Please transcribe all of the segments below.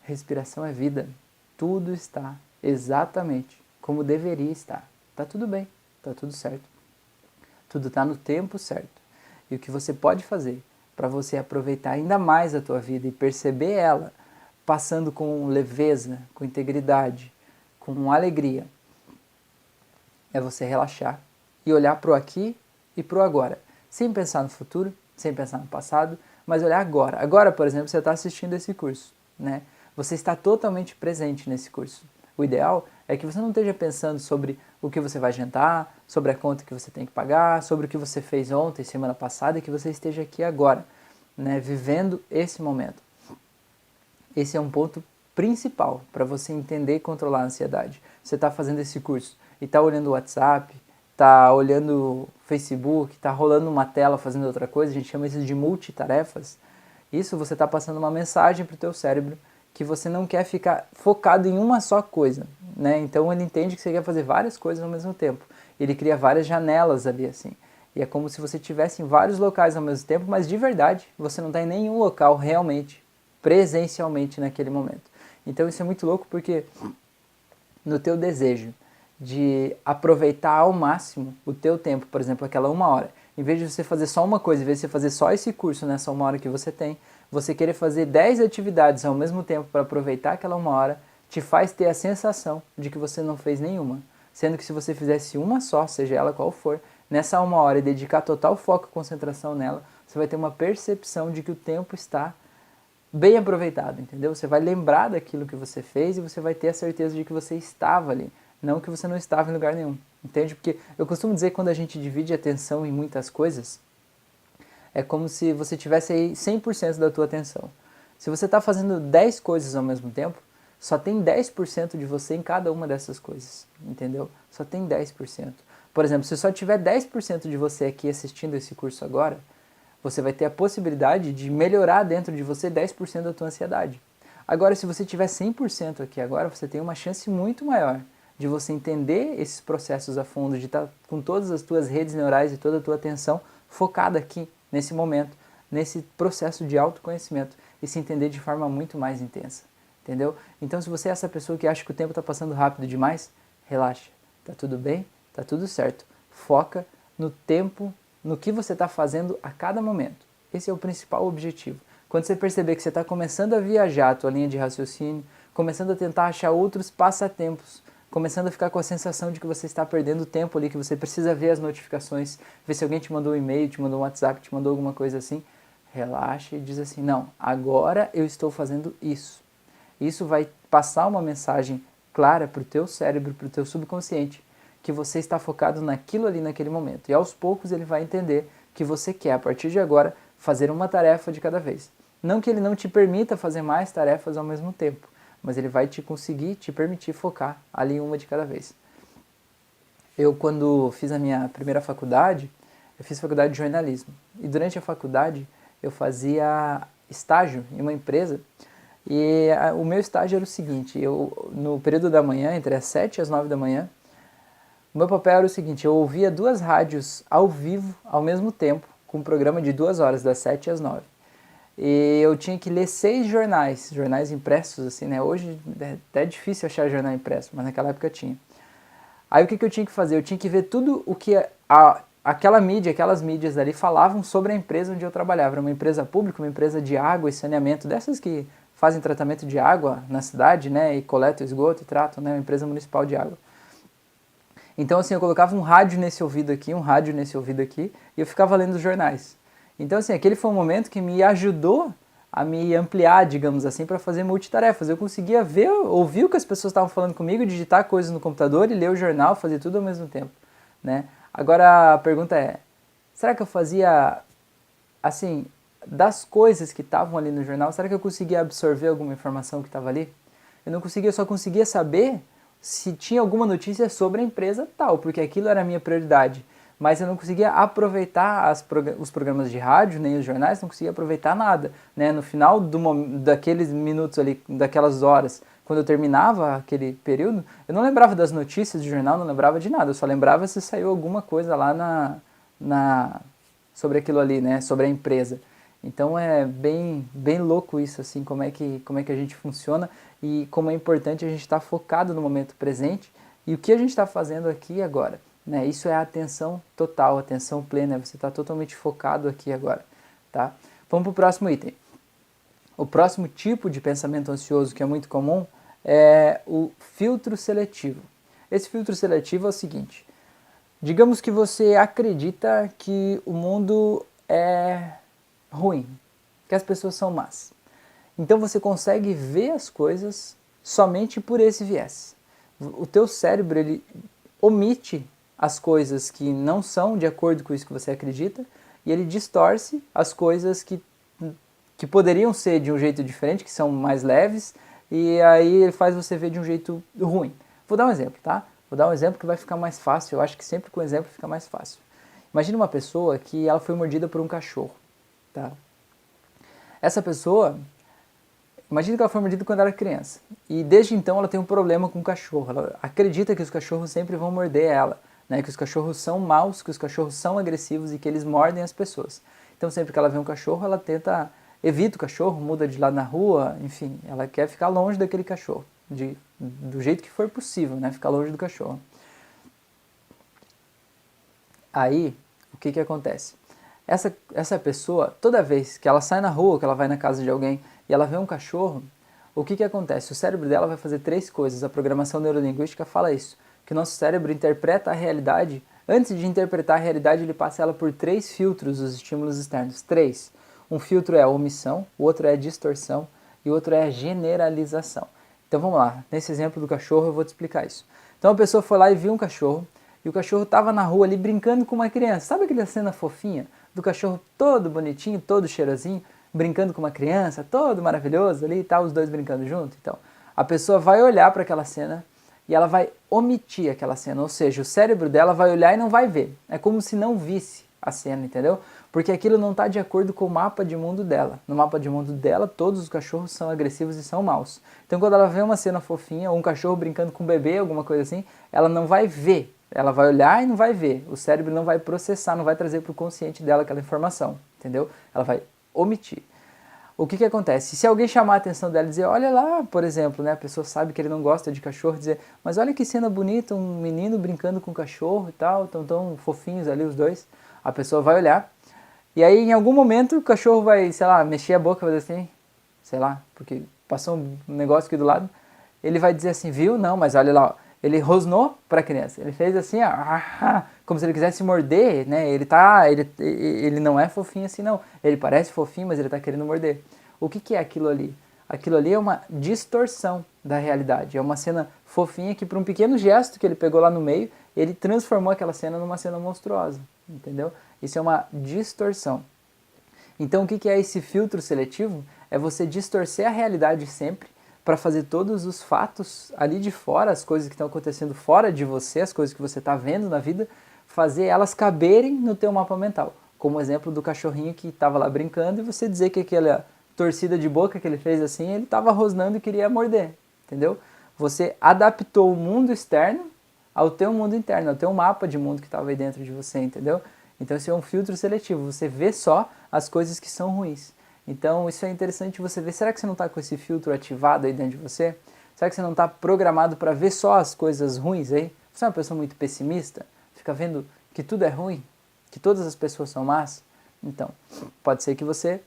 Respiração é vida. Tudo está exatamente como deveria estar. Tá tudo bem, tá tudo certo. Tudo está no tempo certo. E o que você pode fazer para você aproveitar ainda mais a tua vida e perceber ela passando com leveza, com integridade, com alegria, é você relaxar e olhar para o aqui e para o agora, sem pensar no futuro, sem pensar no passado, mas olhar agora. Agora, por exemplo, você está assistindo esse curso, né? Você está totalmente presente nesse curso. O ideal é que você não esteja pensando sobre o que você vai jantar, sobre a conta que você tem que pagar, sobre o que você fez ontem, semana passada, e que você esteja aqui agora, né, vivendo esse momento. Esse é um ponto principal para você entender e controlar a ansiedade. Você está fazendo esse curso e está olhando o WhatsApp, está olhando o Facebook, está rolando uma tela fazendo outra coisa, a gente chama isso de multitarefas. Isso você está passando uma mensagem para o teu cérebro que você não quer ficar focado em uma só coisa, né? Então ele entende que você quer fazer várias coisas ao mesmo tempo. Ele cria várias janelas ali assim. E é como se você estivesse em vários locais ao mesmo tempo, mas de verdade você não está em nenhum local realmente, presencialmente naquele momento. Então isso é muito louco porque no teu desejo de aproveitar ao máximo o teu tempo, por exemplo, aquela 1 hora, em vez de você fazer só uma coisa, em vez de você fazer só esse curso nessa 1 hora que você tem, você querer fazer 10 atividades ao mesmo tempo para aproveitar aquela 1 hora, te faz ter a sensação de que você não fez nenhuma. Sendo que se você fizesse uma só, seja ela qual for, nessa 1 hora e dedicar total foco e concentração nela, você vai ter uma percepção de que o tempo está bem aproveitado, entendeu? Você vai lembrar daquilo que você fez e você vai ter a certeza de que você estava ali, não que você não estava em lugar nenhum, entende? Porque eu costumo dizer que quando a gente divide a atenção em muitas coisas, é como se você tivesse aí 100% da tua atenção. Se você está fazendo 10 coisas ao mesmo tempo, só tem 10% de você em cada uma dessas coisas, entendeu? Só tem 10%. Por exemplo, se só tiver 10% de você aqui assistindo esse curso agora, você vai ter a possibilidade de melhorar dentro de você 10% da tua ansiedade. Agora, se você tiver 100% aqui agora, você tem uma chance muito maior de você entender esses processos a fundo, de estar com todas as tuas redes neurais e toda a tua atenção focada aqui, nesse momento, nesse processo de autoconhecimento e se entender de forma muito mais intensa, entendeu? Então, se você é essa pessoa que acha que o tempo está passando rápido demais, relaxa, tá tudo bem, tá tudo certo. Foca no tempo, no que você está fazendo a cada momento. Esse é o principal objetivo. Quando você perceber que você está começando a viajar a tua linha de raciocínio, começando a tentar achar outros passatempos, começando a ficar com a sensação de que você está perdendo tempo ali, que você precisa ver as notificações, ver se alguém te mandou um e-mail, te mandou um WhatsApp, te mandou alguma coisa assim, relaxa e diz assim, não, agora eu estou fazendo isso. Isso vai passar uma mensagem clara para o teu cérebro, para o teu subconsciente, que você está focado naquilo ali naquele momento. E aos poucos ele vai entender que você quer, a partir de agora, fazer uma tarefa de cada vez. Não que ele não te permita fazer mais tarefas ao mesmo tempo, mas ele vai te conseguir, te permitir focar ali uma de cada vez. Eu, quando fiz a minha primeira faculdade, eu fiz faculdade de jornalismo. E durante a faculdade, eu fazia estágio em uma empresa. E o meu estágio era o seguinte, no período da manhã, entre as 7 e as 9 da manhã, o meu papel era o seguinte, eu ouvia 2 rádios ao vivo, ao mesmo tempo, com um programa de 2 horas, das 7 às 9. E eu tinha que ler 6 jornais impressos, assim, né? Hoje é até difícil achar jornal impresso, mas naquela época tinha. Aí o que eu tinha que fazer? Eu tinha que ver tudo o que aquelas mídias ali falavam sobre a empresa onde eu trabalhava. Era uma empresa pública, uma empresa de água e saneamento, dessas que fazem tratamento de água na cidade, né? E coletam esgoto e tratam, né? Uma empresa municipal de água. Então, assim, eu colocava um rádio nesse ouvido aqui, e eu ficava lendo os jornais. Então, assim, aquele foi um momento que me ajudou a me ampliar, digamos assim, para fazer multitarefas. Eu conseguia ver, ouvir o que as pessoas estavam falando comigo, digitar coisas no computador e ler o jornal, fazer tudo ao mesmo tempo, né? Agora, a pergunta é, será que eu fazia, assim, das coisas que estavam ali no jornal, será que eu conseguia absorver alguma informação que estava ali? Eu não conseguia, eu só conseguia saber se tinha alguma notícia sobre a empresa tal, porque aquilo era a minha prioridade. Mas eu não conseguia aproveitar os programas de rádio, nem os jornais, não conseguia aproveitar nada. Né? No final daqueles minutos ali, daquelas horas, quando eu terminava aquele período, eu não lembrava das notícias do jornal, não lembrava de nada. Eu só lembrava se saiu alguma coisa lá sobre aquilo ali, né? Sobre a empresa. Então é bem louco isso, assim, como é que a gente funciona e como é importante a gente estar focado no momento presente e o que a gente está fazendo aqui e agora. Né? Isso é a atenção total, atenção plena, você está totalmente focado aqui e agora. Tá? Vamos para o próximo item. O próximo tipo de pensamento ansioso que é muito comum é o filtro seletivo. Esse filtro seletivo é o seguinte: digamos que você acredita que o mundo é ruim, que as pessoas são más. Então você consegue ver as coisas somente por esse viés. O teu cérebro ele omite as coisas que não são de acordo com isso que você acredita e ele distorce as coisas que poderiam ser de um jeito diferente, que são mais leves, e aí ele faz você ver de um jeito ruim. Vou dar um exemplo, tá? Vou dar um exemplo que vai ficar mais fácil. Eu acho que sempre com o exemplo fica mais fácil. Imagina uma pessoa que ela foi mordida por um cachorro, tá? Essa pessoa, imagina que ela foi mordida quando era criança. E desde então ela tem um problema com o cachorro. Ela acredita que os cachorros sempre vão morder ela, né? Que os cachorros são maus, que os cachorros são agressivos e que eles mordem as pessoas. Então sempre que ela vê um cachorro, ela evita o cachorro, muda de lado na rua, enfim, ela quer ficar longe daquele cachorro, do jeito que for possível, né? Ficar longe do cachorro. Aí, o que acontece? Essa pessoa, toda vez que ela sai na rua, que ela vai na casa de alguém e ela vê um cachorro, o que acontece? O cérebro dela vai fazer 3 coisas. A programação neurolinguística fala isso, que o nosso cérebro interpreta a realidade. Antes de interpretar a realidade, ele passa ela por 3 filtros dos estímulos externos. 3. Um filtro é a omissão, o outro é a distorção e o outro é a generalização. Então vamos lá, nesse exemplo do cachorro eu vou te explicar isso. Então a pessoa foi lá e viu um cachorro, e o cachorro estava na rua ali brincando com uma criança. Sabe aquela cena fofinha do cachorro todo bonitinho, todo cheirosinho, brincando com uma criança, todo maravilhoso ali e tal, os dois brincando junto? Então, a pessoa vai olhar para aquela cena e ela vai omitir aquela cena, ou seja, o cérebro dela vai olhar e não vai ver. É como se não visse a cena, entendeu? Porque aquilo não está de acordo com o mapa de mundo dela. No mapa de mundo dela, todos os cachorros são agressivos e são maus. Então quando ela vê uma cena fofinha, ou um cachorro brincando com um bebê, alguma coisa assim, ela não vai ver. Ela vai olhar e não vai ver. O cérebro não vai processar, não vai trazer para o consciente dela aquela informação, entendeu? Ela vai omitir. O que acontece? Se alguém chamar a atenção dela e dizer, olha lá, por exemplo, né, a pessoa sabe que ele não gosta de cachorro, dizer, mas olha que cena bonita, um menino brincando com um cachorro e tal, tão fofinhos ali os dois. A pessoa vai olhar, e aí em algum momento o cachorro vai, sei lá, mexer a boca, vai dizer assim, sei lá, porque passou um negócio aqui do lado, ele vai dizer assim, viu? Não, mas olha lá, ó, ele rosnou para a criança, ele fez assim, ó, como se ele quisesse morder, né? Ele não é fofinho assim não, ele parece fofinho, mas ele está querendo morder. O que é aquilo ali? Aquilo ali é uma distorção da realidade, é uma cena fofinha que por um pequeno gesto que ele pegou lá no meio, ele transformou aquela cena numa cena monstruosa, entendeu? Isso é uma distorção. Então o que é esse filtro seletivo? É você distorcer a realidade sempre para fazer todos os fatos ali de fora, as coisas que estão acontecendo fora de você, as coisas que você está vendo na vida, fazer elas caberem no teu mapa mental. Como o exemplo do cachorrinho que estava lá brincando e você dizer que aquela torcida de boca que ele fez assim, ele estava rosnando e queria morder, entendeu? Você adaptou o mundo externo ao teu mundo interno, ao teu mapa de mundo que estava aí dentro de você, entendeu? Então isso é um filtro seletivo, você vê só as coisas que são ruins. Então isso é interessante você ver, será que você não está com esse filtro ativado aí dentro de você? Será que você não está programado para ver só as coisas ruins aí? Você é uma pessoa muito pessimista? Fica vendo que tudo é ruim? Que todas as pessoas são más? Então, pode ser que você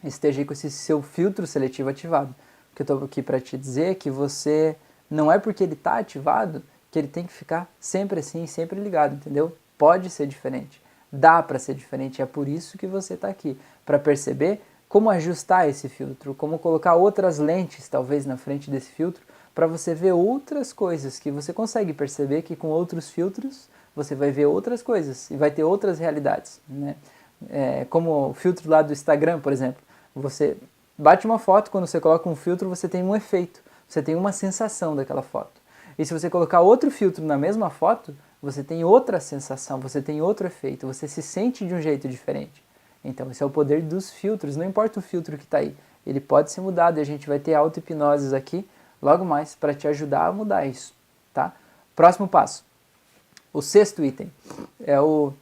esteja aí com esse seu filtro seletivo ativado. O que eu estou aqui para te dizer é que você, não é porque ele está ativado que ele tem que ficar sempre assim, sempre ligado, entendeu? Pode ser diferente, dá para ser diferente, é por isso que você está aqui, para perceber como ajustar esse filtro, como colocar outras lentes talvez na frente desse filtro, para você ver outras coisas que você consegue perceber que com outros filtros você vai ver outras coisas e vai ter outras realidades, né? Como o filtro lá do Instagram, por exemplo, você bate uma foto, quando você coloca um filtro você tem um efeito, você tem uma sensação daquela foto. E se você colocar outro filtro na mesma foto, você tem outra sensação, você tem outro efeito, você se sente de um jeito diferente. Então esse é o poder dos filtros, não importa o filtro que está aí, ele pode ser mudado e a gente vai ter auto-hipnoses aqui logo mais para te ajudar a mudar isso, tá? Próximo passo, o 6º item, é o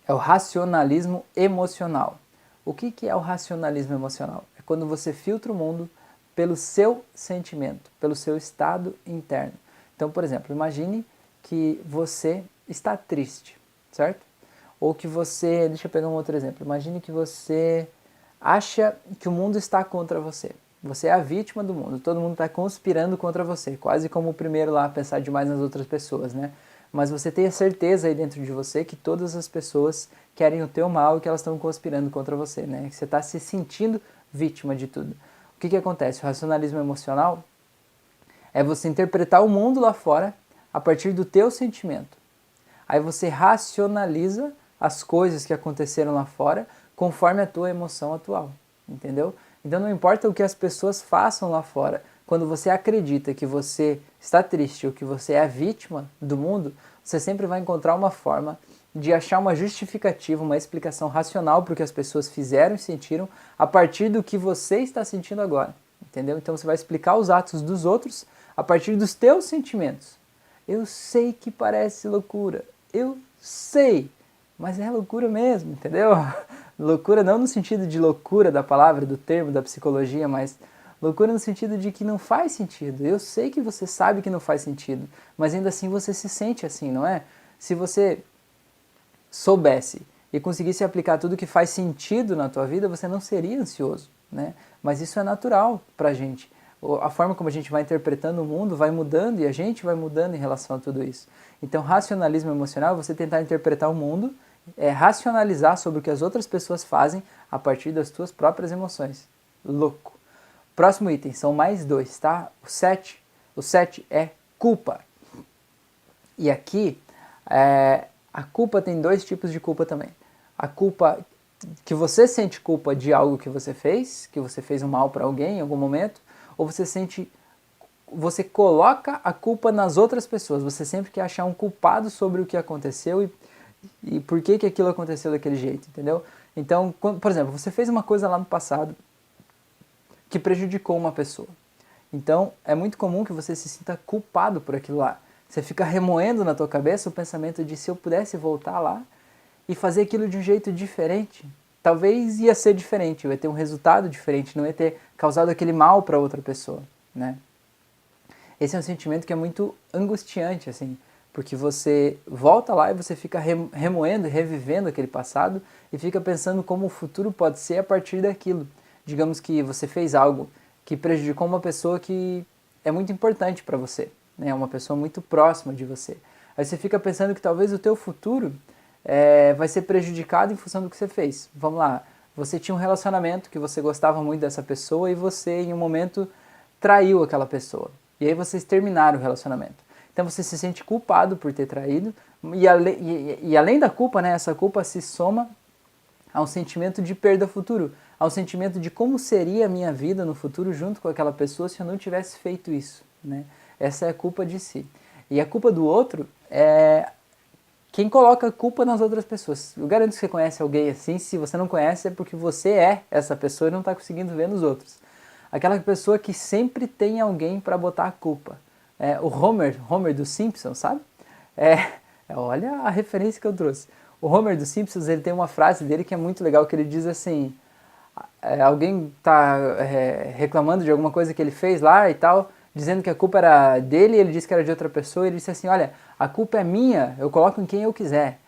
É o racionalismo emocional. O que é o racionalismo emocional? É quando você filtra o mundo pelo seu sentimento, pelo seu estado interno. Então, por exemplo, imagine que você está triste, certo? Ou que você, deixa eu pegar um outro exemplo, imagine que você acha que o mundo está contra você. Você é a vítima do mundo, todo mundo está conspirando contra você, quase como o primeiro lá a pensar demais nas outras pessoas, né? Mas você tem a certeza aí dentro de você que todas as pessoas querem o teu mal e que elas estão conspirando contra você, né? Que você está se sentindo vítima de tudo. O que acontece? O racionalismo emocional é você interpretar o mundo lá fora a partir do teu sentimento. Aí você racionaliza as coisas que aconteceram lá fora conforme a tua emoção atual, entendeu? Então não importa o que as pessoas façam lá fora, quando você acredita que você está triste ou que você é a vítima do mundo, você sempre vai encontrar uma forma de achar uma justificativa, uma explicação racional para o que as pessoas fizeram e sentiram a partir do que você está sentindo agora, entendeu? Então você vai explicar os atos dos outros a partir dos teus sentimentos. Eu sei que parece loucura, eu sei, mas é loucura mesmo, entendeu? Loucura não no sentido de loucura da palavra, do termo, da psicologia, mas loucura no sentido de que não faz sentido. Eu sei que você sabe que não faz sentido, mas ainda assim você se sente assim, não é? Se você soubesse e conseguisse aplicar tudo que faz sentido na tua vida, você não seria ansioso, né? Mas isso é natural pra gente. A forma como a gente vai interpretando o mundo vai mudando e a gente vai mudando em relação a tudo isso. Então, racionalismo emocional é você tentar interpretar o mundo, racionalizar sobre o que as outras pessoas fazem a partir das tuas próprias emoções. Louco. Próximo item, são mais dois, tá? O 7 é culpa. E aqui, a culpa tem dois tipos de culpa também. A culpa que você sente culpa de algo que você fez um mal para alguém em algum momento, ou você coloca a culpa nas outras pessoas. Você sempre quer achar um culpado sobre o que aconteceu e por que aquilo aconteceu daquele jeito, entendeu? Então, por exemplo, você fez uma coisa lá no passado que prejudicou uma pessoa. Então, é muito comum que você se sinta culpado por aquilo lá. Você fica remoendo na tua cabeça o pensamento de se eu pudesse voltar lá e fazer aquilo de um jeito diferente, talvez ia ser diferente, ia ter um resultado diferente, não ia ter causado aquele mal para outra pessoa, né? Esse é um sentimento que é muito angustiante, assim, porque você volta lá e você fica remoendo, revivendo aquele passado e fica pensando como o futuro pode ser a partir daquilo. Digamos que você fez algo que prejudicou uma pessoa que é muito importante para você, né? Uma pessoa muito próxima de você. Aí você fica pensando que talvez o teu futuro vai ser prejudicado em função do que você fez. Vamos lá, você tinha um relacionamento que você gostava muito dessa pessoa e você em um momento traiu aquela pessoa. E aí vocês terminaram o relacionamento. Então você se sente culpado por ter traído e além da culpa, né, essa culpa se soma a um sentimento de perda futuro, a um sentimento de como seria a minha vida no futuro junto com aquela pessoa se eu não tivesse feito isso, né? Essa é a culpa de si. E a culpa do outro é quem coloca a culpa nas outras pessoas. Eu garanto que você conhece alguém assim, se você não conhece é porque você é essa pessoa e não está conseguindo ver nos outros. Aquela pessoa que sempre tem alguém para botar a culpa. O Homer dos Simpsons, sabe? Olha a referência que eu trouxe. O Homer dos Simpsons, ele tem uma frase dele que é muito legal, que ele diz assim, alguém está reclamando de alguma coisa que ele fez lá e tal, dizendo que a culpa era dele, ele disse que era de outra pessoa, e ele disse assim, olha, a culpa é minha, eu coloco em quem eu quiser.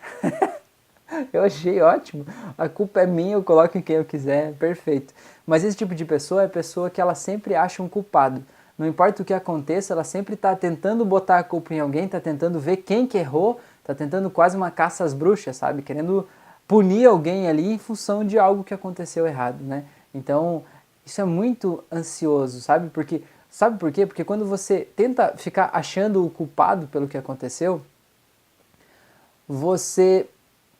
Eu achei ótimo, a culpa é minha, eu coloco em quem eu quiser, perfeito. Mas esse tipo de pessoa é a pessoa que ela sempre acha um culpado. Não importa o que aconteça, ela sempre está tentando botar a culpa em alguém, está tentando ver quem que errou, está tentando quase uma caça às bruxas, sabe? Querendo punir alguém ali em função de algo que aconteceu errado, né? Então, isso é muito ansioso, sabe? Sabe por quê? Porque quando você tenta ficar achando o culpado pelo que aconteceu, você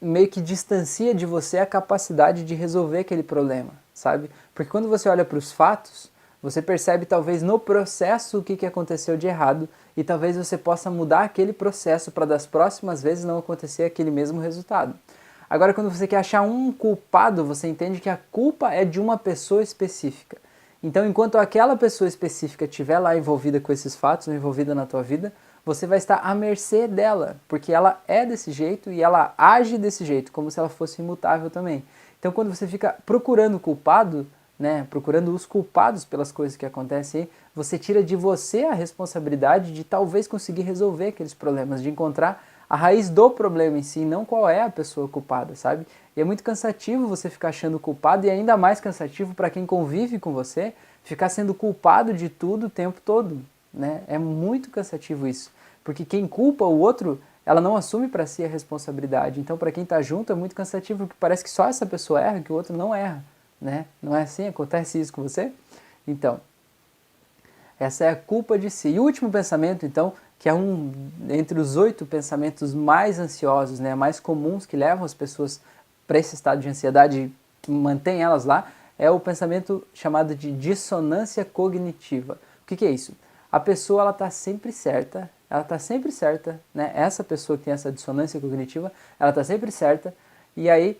meio que distancia de você a capacidade de resolver aquele problema, sabe? Porque quando você olha para os fatos, você percebe talvez no processo o que aconteceu de errado e talvez você possa mudar aquele processo para das próximas vezes não acontecer aquele mesmo resultado. Agora, quando você quer achar um culpado, você entende que a culpa é de uma pessoa específica. Então, enquanto aquela pessoa específica estiver lá envolvida com esses fatos, ou envolvida na tua vida, você vai estar à mercê dela, porque ela é desse jeito e ela age desse jeito, como se ela fosse imutável também. Então quando você fica procurando culpado, né, procurando os culpados pelas coisas que acontecem aí, você tira de você a responsabilidade de talvez conseguir resolver aqueles problemas, de encontrar a raiz do problema em si, não qual é a pessoa culpada, sabe? E é muito cansativo você ficar achando culpado e ainda mais cansativo para quem convive com você, ficar sendo culpado de tudo o tempo todo, né? É muito cansativo isso, porque quem culpa o outro, ela não assume para si a responsabilidade. Então, para quem está junto é muito cansativo, porque parece que só essa pessoa erra, que o outro não erra, né? Não é assim? Acontece isso com você? Então, essa é a culpa de si. E o último pensamento, então, que é entre os 8 pensamentos mais ansiosos, né, mais comuns que levam as pessoas para esse estado de ansiedade e mantém elas lá, é o pensamento chamado de dissonância cognitiva. O que é isso? A pessoa ela está sempre certa, né? Essa pessoa que tem essa dissonância cognitiva, ela está sempre certa, e aí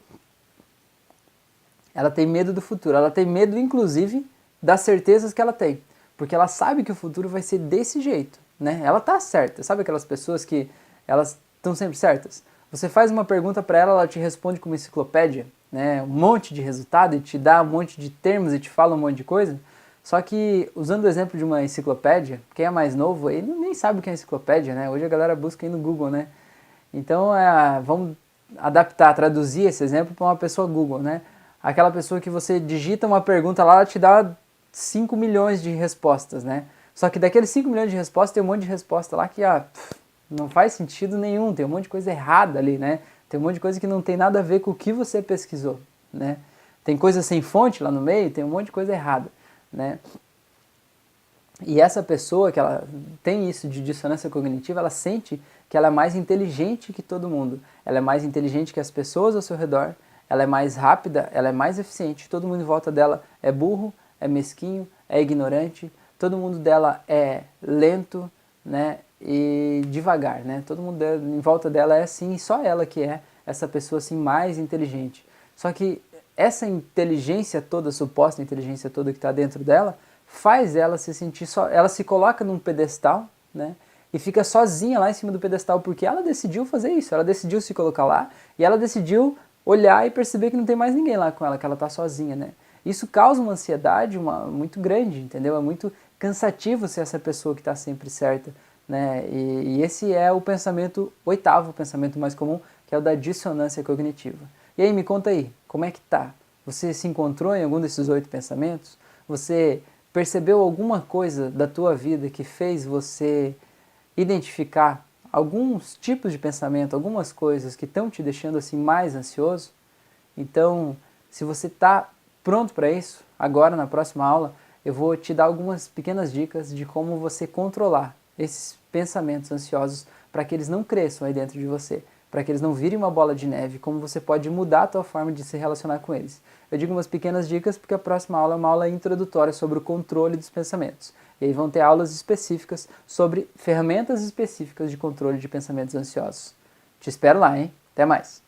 ela tem medo do futuro, ela tem medo inclusive das certezas que ela tem, porque ela sabe que o futuro vai ser desse jeito, né? Ela está certa, sabe aquelas pessoas que elas estão sempre certas? Você faz uma pergunta para ela, ela te responde com uma enciclopédia, né? Um monte de resultado e te dá um monte de termos e te fala um monte de coisa. Só que, usando o exemplo de uma enciclopédia, quem é mais novo aí nem sabe o que é enciclopédia, né? Hoje a galera busca aí no Google, né? Então, vamos adaptar, traduzir esse exemplo para uma pessoa Google, né? Aquela pessoa que você digita uma pergunta lá, ela te dá 5 milhões de respostas, né? Só que daqueles 5 milhões de respostas, tem um monte de resposta lá que não faz sentido nenhum, tem um monte de coisa errada ali, né? Tem um monte de coisa que não tem nada a ver com o que você pesquisou, né? Tem coisa sem fonte lá no meio, tem um monte de coisa errada, né? E essa pessoa que ela tem isso de dissonância cognitiva, ela sente que ela é mais inteligente que todo mundo. Ela é mais inteligente que as pessoas ao seu redor, ela é mais rápida, ela é mais eficiente. Todo mundo em volta dela é burro, é mesquinho, é ignorante. Todo mundo dela é lento, né, e devagar, né? Todo mundo em volta dela é assim, e só ela que é essa pessoa assim mais inteligente. Só que essa inteligência toda, suposta inteligência toda que está dentro dela, faz ela se sentir só, ela se coloca num pedestal, né? E fica sozinha lá em cima do pedestal, porque ela decidiu fazer isso, ela decidiu se colocar lá e ela decidiu olhar e perceber que não tem mais ninguém lá com ela, que ela está sozinha, né? Isso causa uma ansiedade muito grande, entendeu? É muito cansativo ser essa pessoa que está sempre certa, né? E esse é o pensamento oitavo, o pensamento mais comum, que é o da dissonância cognitiva. E aí, me conta aí, como é que tá? Você se encontrou em algum desses 8 pensamentos? Você percebeu alguma coisa da tua vida que fez você identificar alguns tipos de pensamento, algumas coisas que estão te deixando assim mais ansioso? Então, se você está pronto para isso, agora na próxima aula, eu vou te dar algumas pequenas dicas de como você controlar esses pensamentos ansiosos para que eles não cresçam aí dentro de você, para que eles não virem uma bola de neve, como você pode mudar a tua forma de se relacionar com eles. Eu digo umas pequenas dicas porque a próxima aula é uma aula introdutória sobre o controle dos pensamentos. E aí vão ter aulas específicas sobre ferramentas específicas de controle de pensamentos ansiosos. Te espero lá, hein? Até mais!